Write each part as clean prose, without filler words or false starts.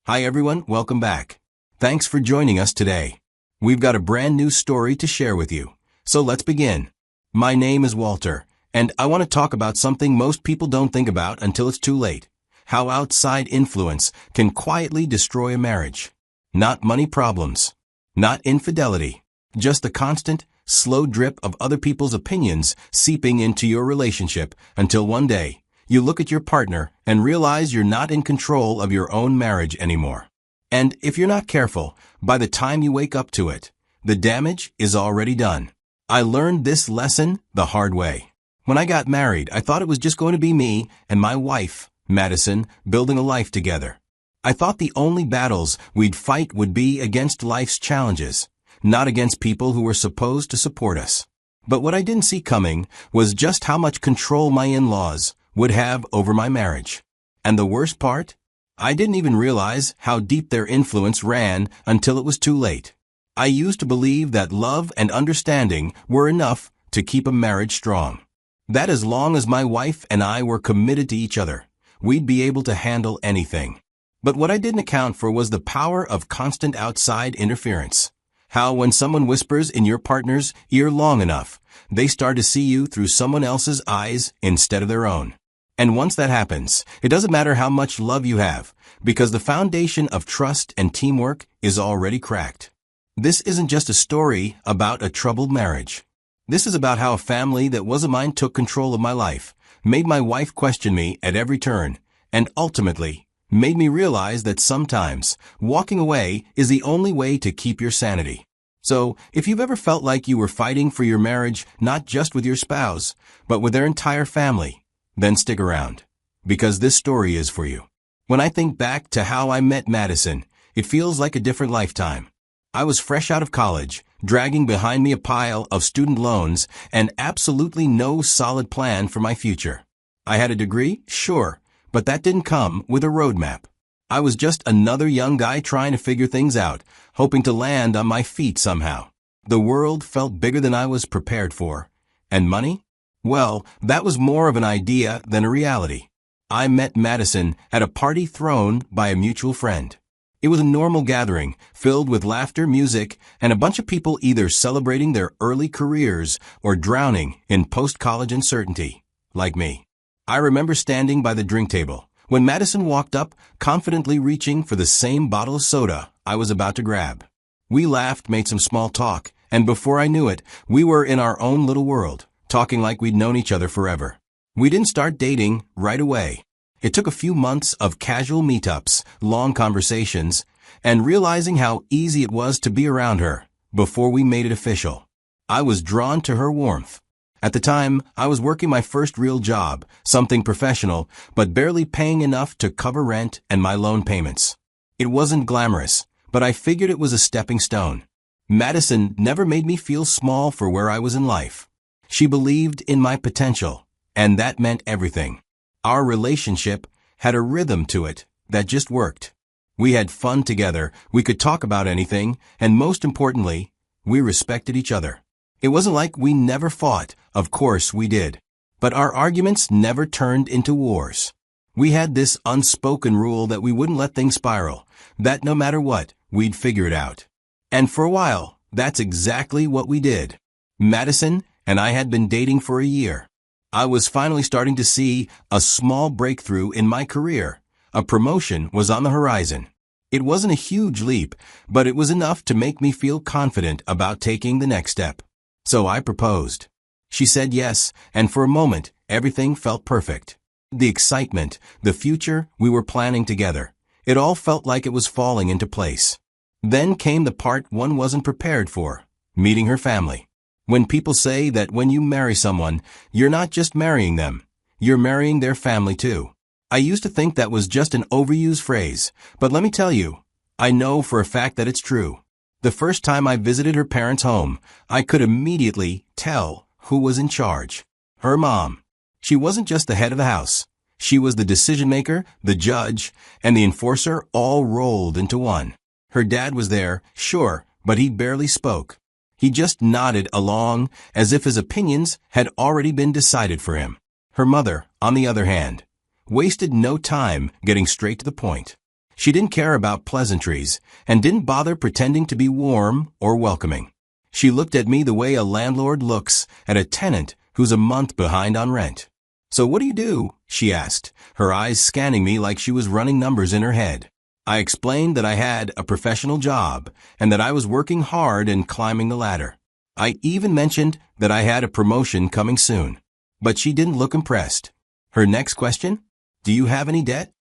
Hi everyone, welcome back. Thanks for joining us today. We've got a brand new story to share with you. So let's begin. My name is Walter, and I want to talk about something most people don't think about until it's too late. How outside influence can quietly destroy a marriage. Not money problems. Not infidelity. Just the constant, slow drip of other people's opinions seeping into your relationship until one day, you look at your partner and realize you're not in control of your own marriage anymore. And if you're not careful, by the time you wake up to it, the damage is already done. I learned this lesson the hard way. When I got married, I thought it was just going to be me and my wife, Madison, building a life together. I thought the only battles we'd fight would be against life's challenges, not against people who were supposed to support us. But what I didn't see coming was just how much control my in-laws would have over my marriage. And the worst part? I didn't even realize how deep their influence ran until it was too late. I used to believe that love and understanding were enough to keep a marriage strong. That as long as my wife and I were committed to each other, we'd be able to handle anything. But what I didn't account for was the power of constant outside interference. How when someone whispers in your partner's ear long enough, they start to see you through someone else's eyes instead of their own. And once that happens, it doesn't matter how much love you have, because the foundation of trust and teamwork is already cracked. This isn't just a story about a troubled marriage. This is about how a family that wasn't mine took control of my life, made my wife question me at every turn, and ultimately made me realize that sometimes walking away is the only way to keep your sanity. So, if you've ever felt like you were fighting for your marriage not just with your spouse, but with their entire family, then stick around, because this story is for you. When I think back to how I met Madison, it feels like a different lifetime. I was fresh out of college, dragging behind me a pile of student loans and absolutely no solid plan for my future. I had a degree, sure, but that didn't come with a roadmap. I was just another young guy trying to figure things out, hoping to land on my feet somehow. The world felt bigger than I was prepared for. And money? Well, that was more of an idea than a reality. I met Madison at a party thrown by a mutual friend. It was a normal gathering, filled with laughter, music, and a bunch of people either celebrating their early careers or drowning in post-college uncertainty, like me. I remember standing by the drink table when Madison walked up, confidently reaching for the same bottle of soda I was about to grab. We laughed, made some small talk, and before I knew it, we were in our own little world, talking like we'd known each other forever. We didn't start dating right away. It took a few months of casual meetups, long conversations, and realizing how easy it was to be around her before we made it official. I was drawn to her warmth. At the time, I was working my first real job, something professional, but barely paying enough to cover rent and my loan payments. It wasn't glamorous, but I figured it was a stepping stone. Madison never made me feel small for where I was in life. She believed in my potential, and that meant everything. Our relationship had a rhythm to it that just worked. We had fun together, we could talk about anything, and most importantly, we respected each other. It wasn't like we never fought, of course we did. But our arguments never turned into wars. We had this unspoken rule that we wouldn't let things spiral, that no matter what, we'd figure it out. And for a while, that's exactly what we did. Madison and I had been dating for a year. I was finally starting to see a small breakthrough in my career. A promotion was on the horizon. It wasn't a huge leap, but it was enough to make me feel confident about taking the next step. So I proposed. She said yes, and for a moment, everything felt perfect. The excitement, the future we were planning together, it all felt like it was falling into place. Then came the part one wasn't prepared for, meeting her family. When people say that when you marry someone, you're not just marrying them, you're marrying their family too. I used to think that was just an overused phrase, but let me tell you, I know for a fact that it's true. The first time I visited her parents' home, I could immediately tell who was in charge. Her mom. She wasn't just the head of the house. She was the decision maker, the judge, and the enforcer all rolled into one. Her dad was there, sure, but he barely spoke. He just nodded along as if his opinions had already been decided for him. Her mother, on the other hand, wasted no time getting straight to the point. She didn't care about pleasantries and didn't bother pretending to be warm or welcoming. She looked at me the way a landlord looks at a tenant who's a month behind on rent. "So what do you do?" she asked, her eyes scanning me like she was running numbers in her head. I explained that I had a professional job and that I was working hard and climbing the ladder. I even mentioned that I had a promotion coming soon. But she didn't look impressed. Her next question? "Do you have any debt?"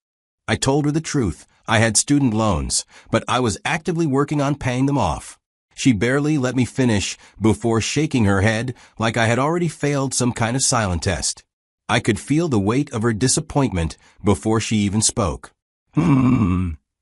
I told her the truth. I had student loans, but I was actively working on paying them off. She barely let me finish before shaking her head like I had already failed some kind of silent test. I could feel the weight of her disappointment before she even spoke.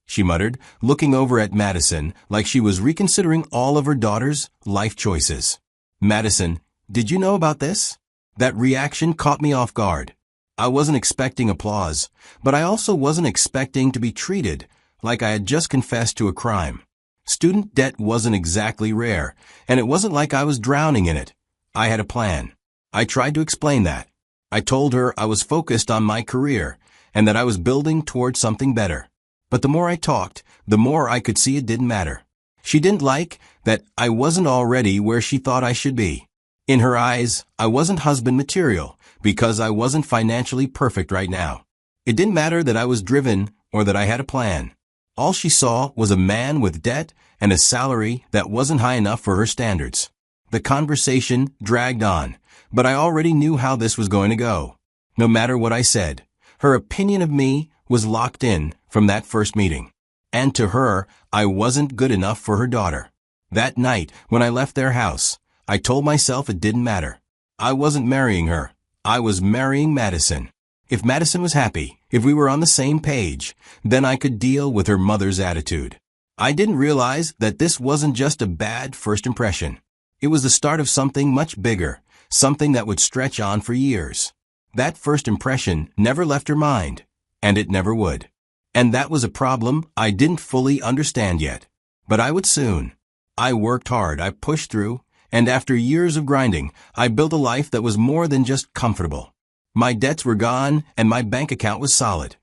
She muttered, looking over at Madison like she was reconsidering all of her daughter's life choices. "Madison, did you know about this?" That reaction caught me off guard. I wasn't expecting applause, but I also wasn't expecting to be treated like I had just confessed to a crime. Student debt wasn't exactly rare, and it wasn't like I was drowning in it. I had a plan. I tried to explain that. I told her I was focused on my career and that I was building towards something better. But the more I talked, the more I could see it didn't matter. She didn't like that I wasn't already where she thought I should be. In her eyes, I wasn't husband material because I wasn't financially perfect right now. It didn't matter that I was driven or that I had a plan. All she saw was a man with debt and a salary that wasn't high enough for her standards. The conversation dragged on, but I already knew how this was going to go. No matter what I said, her opinion of me was locked in from that first meeting. And to her, I wasn't good enough for her daughter. That night, when I left their house, I told myself it didn't matter. I wasn't marrying her. I was marrying Madison. If Madison was happy, if we were on the same page, then I could deal with her mother's attitude. I didn't realize that this wasn't just a bad first impression. It was the start of something much bigger, something that would stretch on for years. That first impression never left her mind, and it never would. And that was a problem I didn't fully understand yet. But I would soon. I worked hard, I pushed through, and after years of grinding, I built a life that was more than just comfortable. My debts were gone, and my bank account was solid.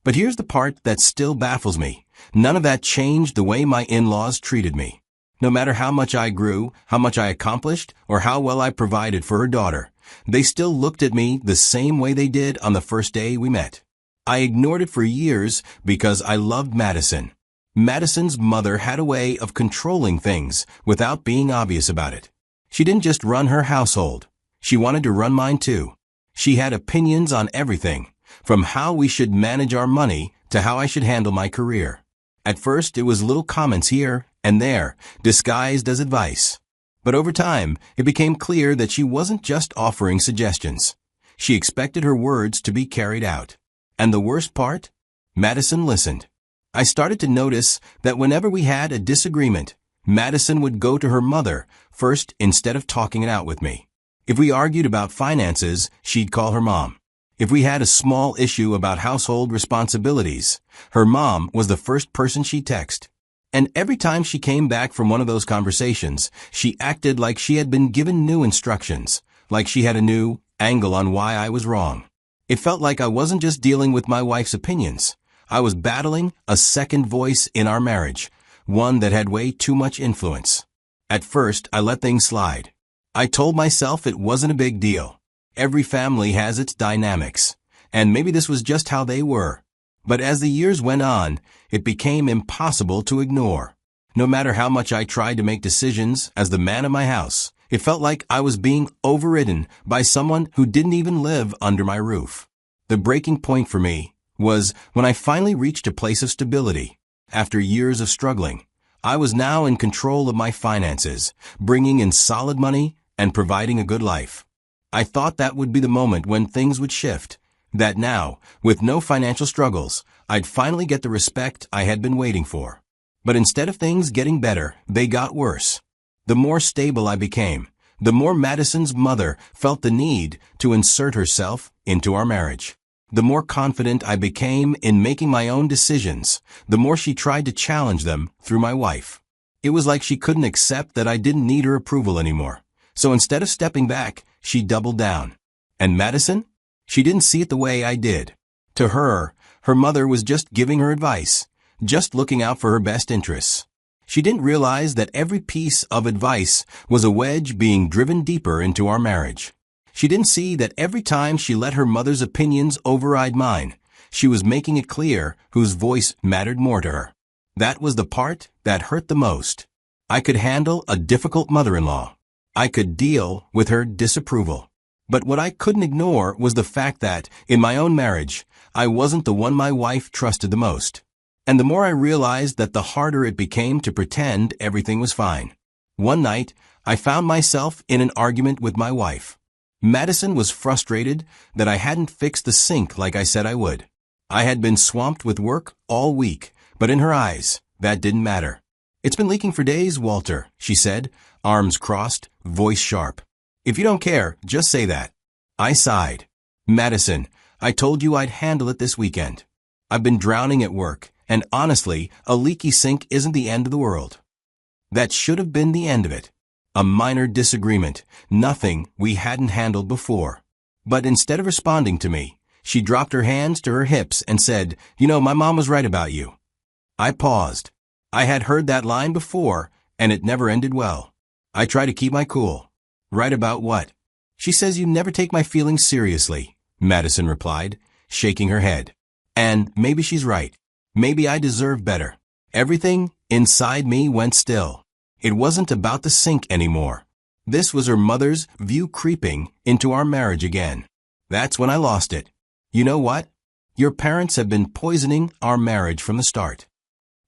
But here's the part that still baffles me. None of that changed the way my in-laws treated me. No matter how much I grew, how much I accomplished, or how well I provided for her daughter, they still looked at me the same way they did on the first day we met. I ignored it for years because I loved Madison. Madison's mother had a way of controlling things without being obvious about it. She didn't just run her household. She wanted to run mine too. She had opinions on everything, from how we should manage our money to how I should handle my career. At first, it was little comments here and there, disguised as advice. But over time, it became clear that she wasn't just offering suggestions. She expected her words to be carried out. And the worst part? Madison listened. I started to notice that whenever we had a disagreement, Madison would go to her mother first instead of talking it out with me. If we argued about finances, she'd call her mom. If we had a small issue about household responsibilities, her mom was the first person she'd text. And every time she came back from one of those conversations, she acted like she had been given new instructions, like she had a new angle on why I was wrong. It felt like I wasn't just dealing with my wife's opinions. I was battling a second voice in our marriage, one that had way too much influence. At first, I let things slide. I told myself it wasn't a big deal. Every family has its dynamics, and maybe this was just how they were. But as the years went on, it became impossible to ignore. No matter how much I tried to make decisions as the man of my house, it felt like I was being overridden by someone who didn't even live under my roof. The breaking point for me was when I finally reached a place of stability. After years of struggling, I was now in control of my finances, bringing in solid money and providing a good life. I thought that would be the moment when things would shift, that now, with no financial struggles, I'd finally get the respect I had been waiting for. But instead of things getting better, they got worse. The more stable I became, the more Madison's mother felt the need to insert herself into our marriage. The more confident I became in making my own decisions, the more she tried to challenge them through my wife. It was like she couldn't accept that I didn't need her approval anymore. So instead of stepping back, she doubled down. And Madison? She didn't see it the way I did. To her, her mother was just giving her advice, just looking out for her best interests. She didn't realize that every piece of advice was a wedge being driven deeper into our marriage. She didn't see that every time she let her mother's opinions override mine, she was making it clear whose voice mattered more to her. That was the part that hurt the most. I could handle a difficult mother-in-law. I could deal with her disapproval. But what I couldn't ignore was the fact that, in my own marriage, I wasn't the one my wife trusted the most. And the more I realized that, the harder it became to pretend everything was fine. One night, I found myself in an argument with my wife. Madison was frustrated that I hadn't fixed the sink like I said I would. I had been swamped with work all week, but in her eyes, that didn't matter. "It's been leaking for days, Walter," she said, arms crossed, voice sharp. "If you don't care, just say that." I sighed. "Madison, I told you I'd handle it this weekend. I've been drowning at work, and honestly, a leaky sink isn't the end of the world." That should have been the end of it. A minor disagreement, nothing we hadn't handled before. But instead of responding to me, she dropped her hands to her hips and said, "You know, my mom was right about you." I paused. I had heard that line before, and it never ended well. I tried to keep my cool. "Right about what?" "She says you never take my feelings seriously," Madison replied, shaking her head. And maybe she's right. Maybe I deserve better. Everything inside me went still. It wasn't about the sink anymore. This was her mother's view creeping into our marriage again. That's when I lost it. "You know what? Your parents have been poisoning our marriage from the start."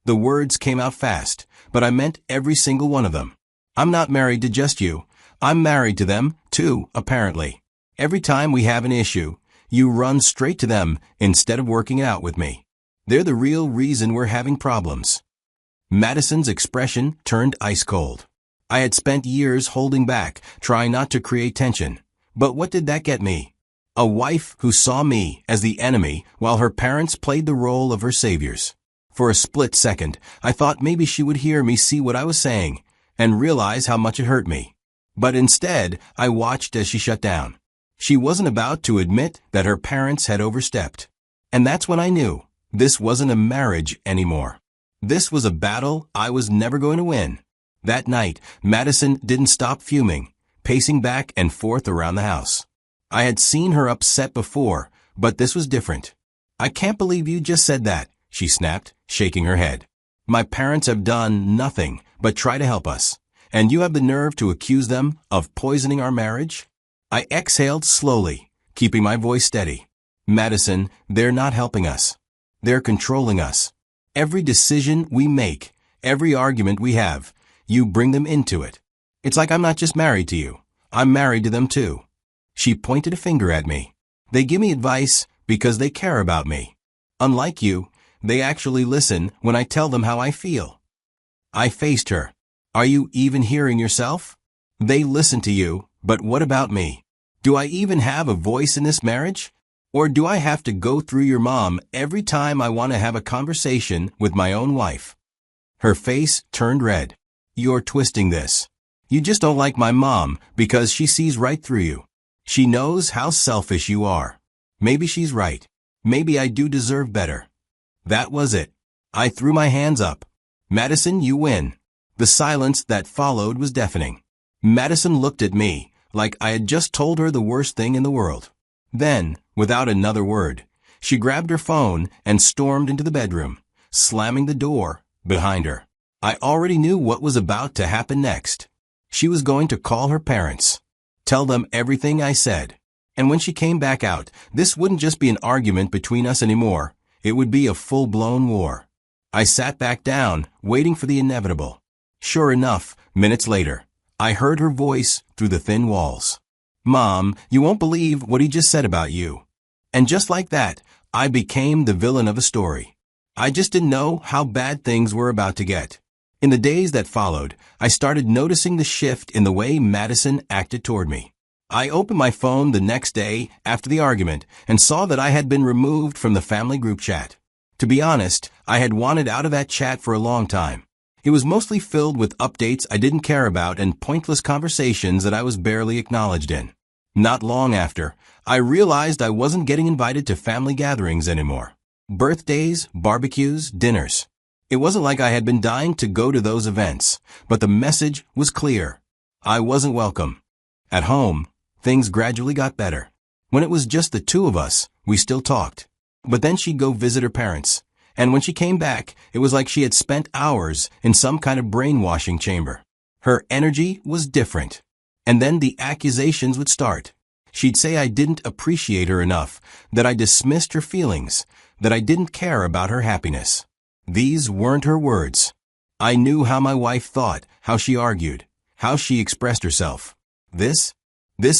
The words came out fast, but I meant every single one of them. I'm not married to just you. I'm married to them, too, apparently. Every time we have an issue, you run straight to them instead of working it out with me. They're the real reason we're having problems. Madison's expression turned ice cold. I had spent years holding back, trying not to create tension. But what did that get me? A wife who saw me as the enemy while her parents played the role of her saviors. For a split second, I thought maybe she would hear me see what I was saying and realize how much it hurt me. But instead, I watched as she shut down. She wasn't about to admit that her parents had overstepped. And that's when I knew this wasn't a marriage anymore. This was a battle I was never going to win. That night, Madison didn't stop fuming, pacing back and forth around the house. I had seen her upset before, but this was different. "I can't believe you just said that," she snapped, shaking her head. "My parents have done nothing but try to help us, and you have the nerve to accuse them of poisoning our marriage?" I exhaled slowly, keeping my voice steady. "Madison, they're not helping us. They're controlling us. Every decision we make, every argument we have, you bring them into it. It's like I'm not just married to you. I'm married to them too." She pointed a finger at me. "They give me advice because they care about me. Unlike you, they actually listen when I tell them how I feel." I faced her. "Are you even hearing yourself? They listen to you, but what about me? Do I even have a voice in this marriage? Or do I have to go through your mom every time I want to have a conversation with my own wife?" Her face turned red. "You're twisting this. You just don't like my mom because she sees right through you. She knows how selfish you are. Maybe she's right. Maybe I do deserve better." That was it. I threw my hands up. "Madison, you win." The silence that followed was deafening. Madison looked at me like I had just told her the worst thing in the world. Then, without another word, she grabbed her phone and stormed into the bedroom, slamming the door behind her. I already knew what was about to happen next. She was going to call her parents, tell them everything I said. And when she came back out, this wouldn't just be an argument between us anymore. It would be a full-blown war. I sat back down, waiting for the inevitable. Sure enough, minutes later, I heard her voice through the thin walls. "Mom, you won't believe what he just said about you." And just like that, I became the villain of a story. I just didn't know how bad things were about to get. In the days that followed, I started noticing the shift in the way Madison acted toward me. I opened my phone the next day after the argument and saw that I had been removed from the family group chat. To be honest, I had wanted out of that chat for a long time. It was mostly filled with updates I didn't care about and pointless conversations that I was barely acknowledged in. Not long after, I realized I wasn't getting invited to family gatherings anymore. Birthdays, barbecues, dinners. It wasn't like I had been dying to go to those events, but the message was clear. I wasn't welcome. At home, things gradually got better. When it was just the two of us, we still talked. But then she'd go visit her parents, and when she came back, it was like she had spent hours in some kind of brainwashing chamber. Her energy was different. And then the accusations would start. She'd say I didn't appreciate her enough, that I dismissed her feelings, that I didn't care about her happiness. These weren't her words. I knew how my wife thought, how she argued, how she expressed herself. This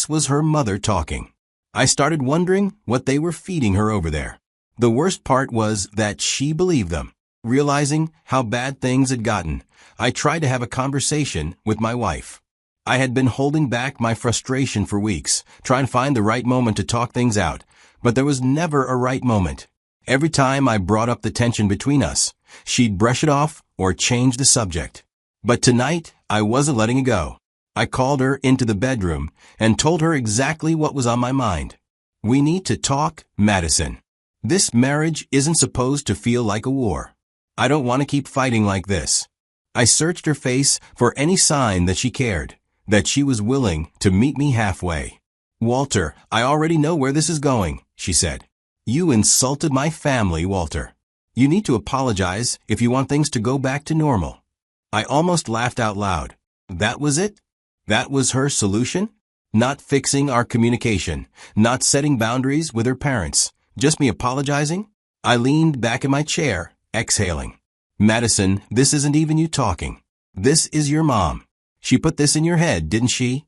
was her mother talking. I started wondering what they were feeding her over there. The worst part was that she believed them. Realizing how bad things had gotten, I tried to have a conversation with my wife. I had been holding back my frustration for weeks, trying to find the right moment to talk things out, but there was never a right moment. Every time I brought up the tension between us, she'd brush it off or change the subject. But tonight, I wasn't letting it go. I called her into the bedroom and told her exactly what was on my mind. We need to talk, Madison. This marriage isn't supposed to feel like a war. I don't want to keep fighting like this. I searched her face for any sign that she cared, that she was willing to meet me halfway. Walter, I already know where this is going, she said. You insulted my family, Walter. You need to apologize if you want things to go back to normal. I almost laughed out loud. That was it? That was her solution? Not fixing our communication, not setting boundaries with her parents, just me apologizing? I leaned back in my chair, exhaling. Madison, this isn't even you talking. This is your mom. She put this in your head, didn't she?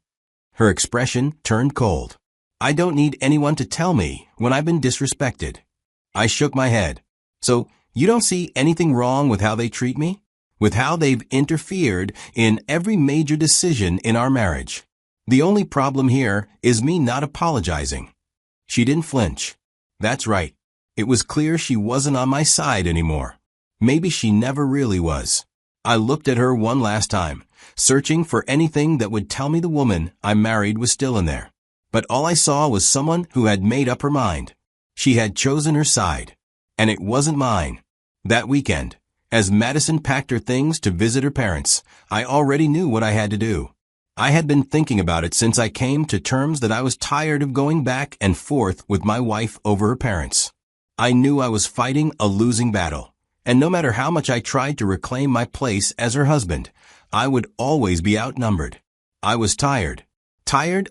Her expression turned cold. I don't need anyone to tell me when I've been disrespected. I shook my head. So, you don't see anything wrong with how they treat me? With how they've interfered in every major decision in our marriage? The only problem here is me not apologizing. She didn't flinch. That's right. It was clear she wasn't on my side anymore. Maybe she never really was. I looked at her one last time, searching for anything that would tell me the woman I married was still in there. But all I saw was someone who had made up her mind. She had chosen her side. And it wasn't mine. That weekend, as Madison packed her things to visit her parents, I already knew what I had to do. I had been thinking about it since I came to terms that I was tired of going back and forth with my wife over her parents. I knew I was fighting a losing battle, and no matter how much I tried to reclaim my place as her husband, I would always be outnumbered. I was tired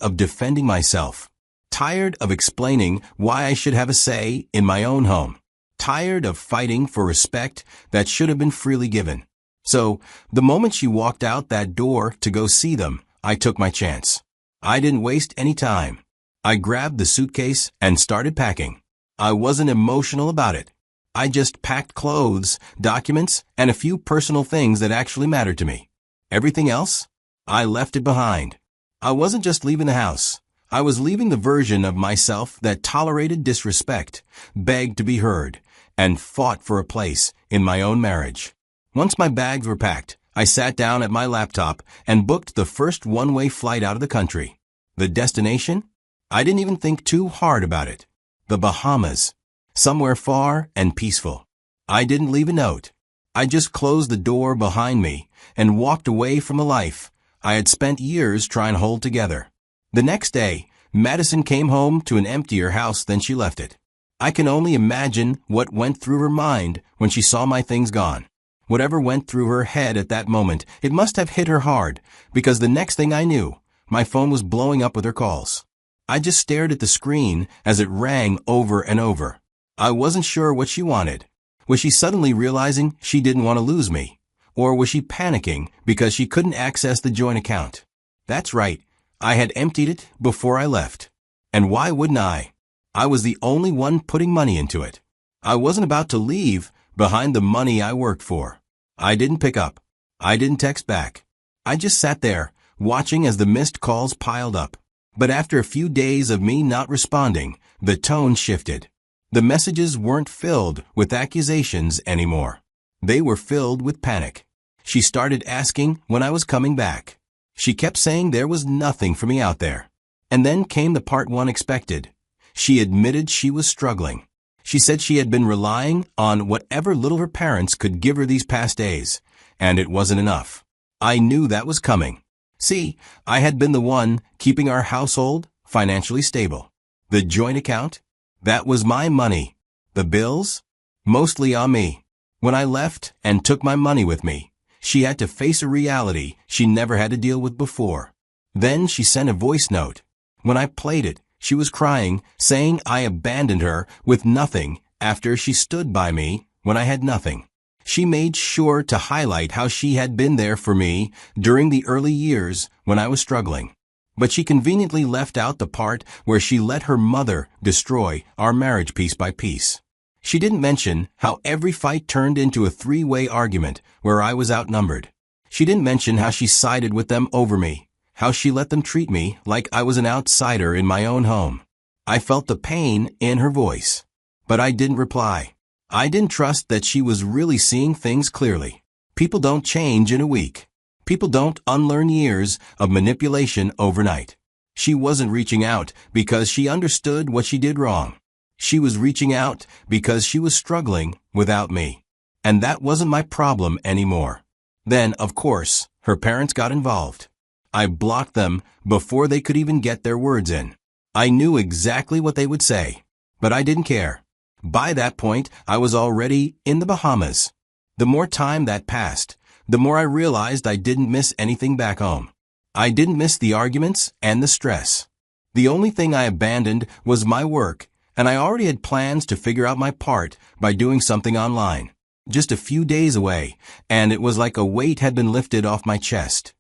of defending myself, tired of explaining why I should have a say in my own home, tired of fighting for respect that should have been freely given. So, the moment she walked out that door to go see them, I took my chance. I didn't waste any time. I grabbed the suitcase and started packing. I wasn't emotional about it. I just packed clothes, documents, and a few personal things that actually mattered to me. Everything else? I left it behind. I wasn't just leaving the house. I was leaving the version of myself that tolerated disrespect, begged to be heard, and fought for a place in my own marriage. Once my bags were packed, I sat down at my laptop and booked the first one-way flight out of the country. The destination? I didn't even think too hard about it. The Bahamas. Somewhere far and peaceful. I didn't leave a note. I just closed the door behind me and walked away from a life I had spent years trying to hold together. The next day, Madison came home to an emptier house than she left it. I can only imagine what went through her mind when she saw my things gone. Whatever went through her head at that moment, it must have hit her hard, because the next thing I knew, my phone was blowing up with her calls. I just stared at the screen as it rang over and over. I wasn't sure what she wanted. Was she suddenly realizing she didn't want to lose me? Or was she panicking because she couldn't access the joint account? That's right, I had emptied it before I left. And why wouldn't I? I was the only one putting money into it. I wasn't about to leave behind the money I worked for. I didn't pick up. I didn't text back. I just sat there, watching as the missed calls piled up. But after a few days of me not responding, the tone shifted. The messages weren't filled with accusations anymore. They were filled with panic. She started asking when I was coming back. She kept saying there was nothing for me out there. And then came the part one expected. She admitted she was struggling. She said she had been relying on whatever little her parents could give her these past days, and it wasn't enough. I knew that was coming. See, I had been the one keeping our household financially stable. The joint account? That was my money. The bills? Mostly on me. When I left and took my money with me, she had to face a reality she never had to deal with before. Then she sent a voice note. When I played it, she was crying, saying I abandoned her with nothing after she stood by me when I had nothing. She made sure to highlight how she had been there for me during the early years when I was struggling. But she conveniently left out the part where she let her mother destroy our marriage piece by piece. She didn't mention how every fight turned into a three-way argument where I was outnumbered. She didn't mention how she sided with them over me, how she let them treat me like I was an outsider in my own home. I felt the pain in her voice, but I didn't reply. I didn't trust that she was really seeing things clearly. People don't change in a week. People don't unlearn years of manipulation overnight. She wasn't reaching out because she understood what she did wrong. She was reaching out because she was struggling without me. And that wasn't my problem anymore. Then, of course, her parents got involved. I blocked them before they could even get their words in. I knew exactly what they would say, but I didn't care. By that point, I was already in the Bahamas. The more time that passed, the more I realized I didn't miss anything back home. I didn't miss the arguments and the stress. The only thing I abandoned was my work, and I already had plans to figure out my part by doing something online. Just a few days away, and it was like a weight had been lifted off my chest.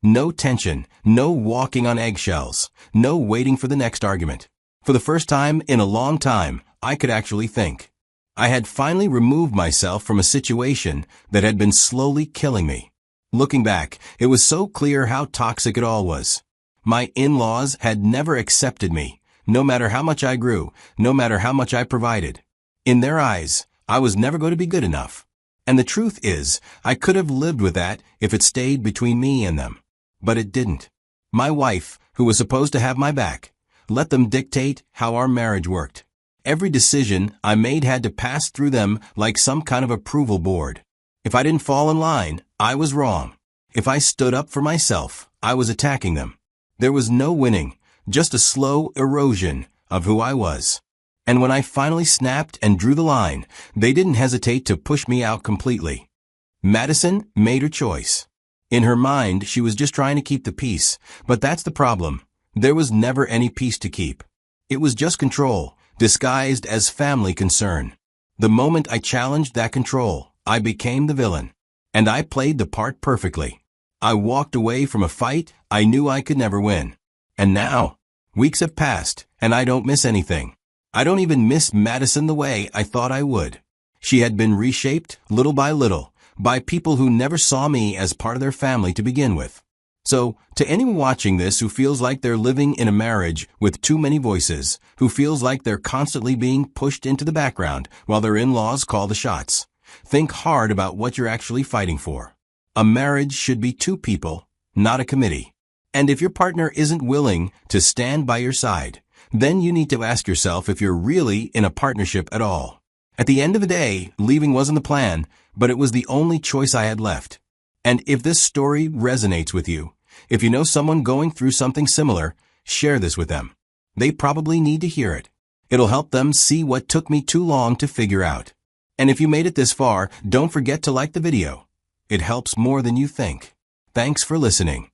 No tension, no walking on eggshells, no waiting for the next argument. For the first time in a long time, I could actually think. I had finally removed myself from a situation that had been slowly killing me. Looking back, it was so clear how toxic it all was. My in-laws had never accepted me, no matter how much I grew, no matter how much I provided. In their eyes, I was never going to be good enough. And the truth is, I could have lived with that if it stayed between me and them. But it didn't. My wife, who was supposed to have my back, let them dictate how our marriage worked. Every decision I made had to pass through them like some kind of approval board. If I didn't fall in line, I was wrong. If I stood up for myself, I was attacking them. There was no winning, just a slow erosion of who I was. And when I finally snapped and drew the line, they didn't hesitate to push me out completely. Madison made her choice. In her mind, she was just trying to keep the peace, but that's the problem. There was never any peace to keep. It was just control, disguised as family concern. The moment I challenged that control, I became the villain. And I played the part perfectly. I walked away from a fight I knew I could never win. And now, weeks have passed, and I don't miss anything. I don't even miss Madison the way I thought I would. She had been reshaped, little by people who never saw me as part of their family to begin with. So, to anyone watching this who feels like they're living in a marriage with too many voices, who feels like they're constantly being pushed into the background while their in-laws call the shots, think hard about what you're actually fighting for. A marriage should be two people, not a committee. And if your partner isn't willing to stand by your side, then you need to ask yourself if you're really in a partnership at all. At the end of the day, leaving wasn't the plan, but it was the only choice I had left. And if this story resonates with you, if you know someone going through something similar, share this with them. They probably need to hear it. It'll help them see what took me too long to figure out. And if you made it this far, don't forget to like the video. It helps more than you think. Thanks for listening.